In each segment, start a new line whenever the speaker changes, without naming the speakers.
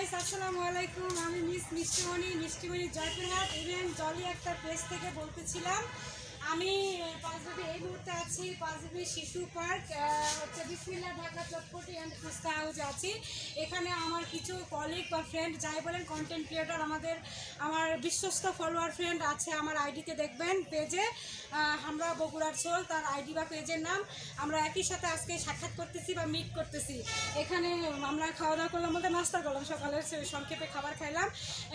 Guys, আসসালামু আলাইকুম। আমি মিষ্টিমণি জয়পুরহাট ইভেন্ট জলি একটা পেজ থেকে বলতেছিলাম। আমি পাঁচবিবি এই মুহূর্তে আছি পাঁচবিবি শিশু পার্ক হচ্ছে বিসমিল্লাহ ঢাকা চটপটি অ্যান্ড ফুচকা হাউসে আছি। এখানে আমার কিছু কলিগ বা ফ্রেন্ড যাই বলেন কন্টেন্ট ক্রিয়েটর আমার বিশ্বস্ত ফলোয়ার ফ্রেন্ড আছে। আমার আইডিতে দেখবেন পেজে আমরা বগুড়ার ছোল, তার আইডি বা পেজের নাম। আমরা একই সাথে আজকে সাক্ষাৎ করতেছি বা মিট করতেছি। এখানে আমরা খাওয়া দাওয়া করলাম বলতে নাস্তা করলাম, সকালের সংক্ষেপে খাবার খাইলাম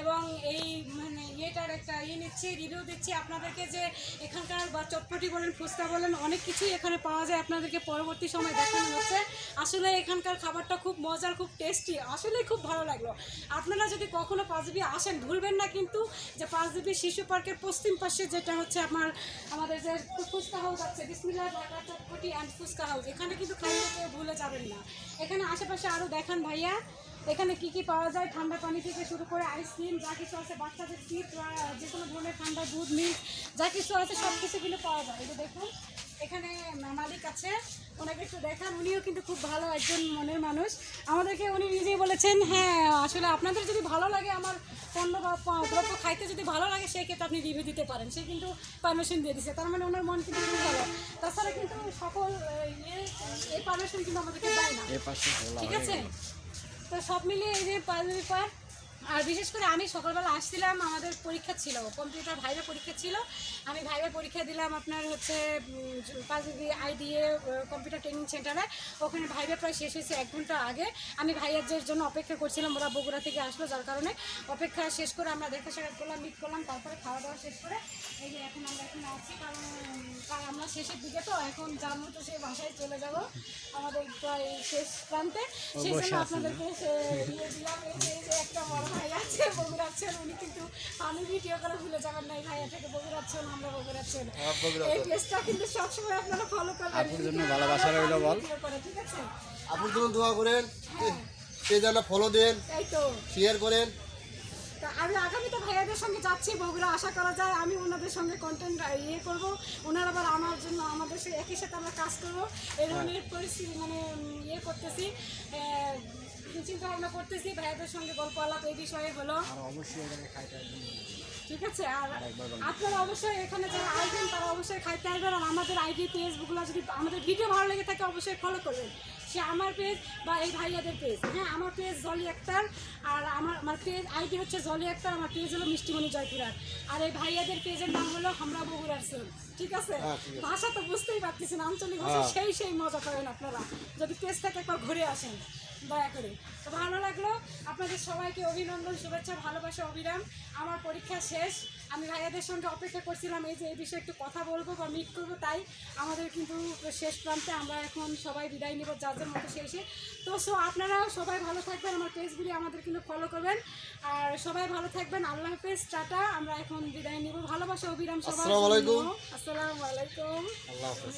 এবং এই মানে ইয়েটার একটা নিচ্ছি, রিভিউ দিচ্ছি আপনাদেরকে যে এখানকার বা চটপটি বলেন ফুচকা বলেন অনেক কিছুই এখানে পাওয়া যায়। আপনাদেরকে পরবর্তী সময় দেখানো হচ্ছে। আসলে এখানকার খাবারটা খুব মজার, খুব টেস্টি, আসলেই খুব ভালো লাগলো। আপনারা যদি কখনো পাঁচবিবি আসেন ভুলবেন না কিন্তু যে পাঁচবিবি শিশু পার্কের পশ্চিম পাশে যেটা হচ্ছে আমাদের যে ফুচকা হাউস আছে বিসমিল্লাহ ঢাকা চটপটি অ্যান্ড ফুচকা হাউস, এখানে কিন্তু খাইতে কেউ ভুলে যাবেন না। এখানে আশেপাশে আরও দেখান ভাইয়া এখানে কি কি পাওয়া যায়। ঠান্ডা পানি থেকে শুরু করে আইসক্রিম যা কিছু আছে, বাচ্চাদের চিপ, যে কোনো ধরনের ঠান্ডা দুধ, মিল্ক যা কিছু আছে সব কিছু কিন্তু পাওয়া যায়। এই যে দেখুন এখানে মালিক আছে, ওনাকে একটু দেখান। উনিও কিন্তু খুব ভালো একজন মনের মানুষ। আমাদেরকে উনি নিজেই বলেছেন হ্যাঁ আসলে আপনাদের যদি ভালো লাগে আমার পণ্য বা দ্রব্য খাইতে যদি ভালো লাগে সেই ক্ষেত্রে আপনি রিভিউ দিতে পারেন। সে কিন্তু পারমিশন দিয়ে দিচ্ছে, তার মানে ওনার মন কিন্তু খুব ভালো। তাছাড়া কিন্তু সকল এই পারমিশন কিন্তু আমাদেরকে দেয় না, ঠিক আছে? তো সব মিলিয়ে এই যে পাঁচবিবি পার্ক। আর বিশেষ করে আমি সকালবেলা আসছিলাম, আমাদের পরীক্ষা ছিল, কম্পিউটার ভাইভা পরীক্ষা ছিল। আমি ভাইভা পরীক্ষা দিলাম আপনার হচ্ছে পাঁচবিবি আইডিএ কম্পিউটার ট্রেনিং সেন্টারে। ওখানে ভাইভা প্রায় শেষ হয়েছে 1 ঘন্টা আগে। আমি ভাইয়াদের জন্য অপেক্ষা করছিলাম, ওরা বগুড়া থেকে আসলো, যার কারণে অপেক্ষা শেষ করে আমরা দেখা সাক্ষাৎ করলাম, মিট করলাম, তারপরে খাওয়া দাওয়া শেষ করে এই যে এখন আমরা এখানে আছি। কারণ আমরা শেষের দিকে তো এখন যার মতো সেই বাসায় চলে যাব, আমাদের প্রায় শেষ প্রান্তে। সেই জন্য আপনাদেরকে দিলাম। এই যে একটা বড় ভাই আছে বগুড়ার ছেলে, উনি কিন্তু আমি ভিডিও করে ভুলে যাবেন না, এই ভাইয়া থেকে বগুড়ার ছেলে, আমরা বগুড়ার ছেলে। এই পেজটা কিন্তু সবসময় আপনারা ফলো করবেন।
আপনার জন্য ভালোবাসা রইল বল,
ঠিক আছে?
আপনার জন্য দোয়া করেন, পেজটা ফলো দেন,
এই তো
শেয়ার করেন।
তা আমি আগামীতে ভাইয়াদের সঙ্গে যাচ্ছি বগুড়া, আশা করা যায় আমি ওনাদের সঙ্গে কন্টেন্ট করব, ওনারা আবার আমার জন্য আমাদের সাথে একই সাথে আমরা কাজ করবো। এই ধরনের পরিস্থিতি মানে করতেছি, চিন্তা ভাবনা করতেছি। ভাইয়াদের সঙ্গে গল্প আলাপ এই বিষয়ে হলো, ঠিক আছে? আর আপনারা অবশ্যই এখানে যারা আসবেন তারা অবশ্যই খাইতে আসবেন। আর আমাদের আইডি পেজগুলো যদি আমাদের ভিডিও ভালো লেগে থাকে অবশ্যই ফলো করবেন। সে আমার পেজ বা এই ভাইয়াদের পেজ। হ্যাঁ, আমার পেজ জলি আক্তার, আর আমার পেজ আইডি হচ্ছে জলি আক্তার, আমার পেজ হলো মিষ্টিমণি জয়পুরহাট, আর এই ভাইয়াদের পেজের নাম হলো আমরা বগুড়ার ছোল, ঠিক আছে? ভাষা তো বুঝতেই পারতেছেন, আঞ্চলিক ভাষা সেই মজা করেন আপনারা যদি পেজ থেকে একবার ঘুরে আসেন দয়া করে। তো ভালো লাগলো, আপনাদের সবাইকে অভিনন্দন, শুভেচ্ছা, ভালোবাসা অবিরাম। আমার পরীক্ষা শেষ, আমি ভাইয়াদের সঙ্গে অপেক্ষা করছিলাম এই যে এই বিষয়ে একটু কথা বলবো বা মিট করবো, তাই আমাদের কিন্তু শেষ প্রান্তে আমরা এখন সবাই বিদায় নিব যাদের মতো শেষে। তো আপনারাও সবাই ভালো থাকবেন, আমার পেজগুলি আমাদের কিন্তু ফলো করবেন, আর সবাই ভালো থাকবেন। আল্লাহ হাফেজ, টাটা। আমরা এখন বিদায় নিব, ভালোবাসা অবিরাম সবাই।
আসসালামু আলাইকুম।
আসসালামু আলাইকুম।
আল্লাহ হাফেজ।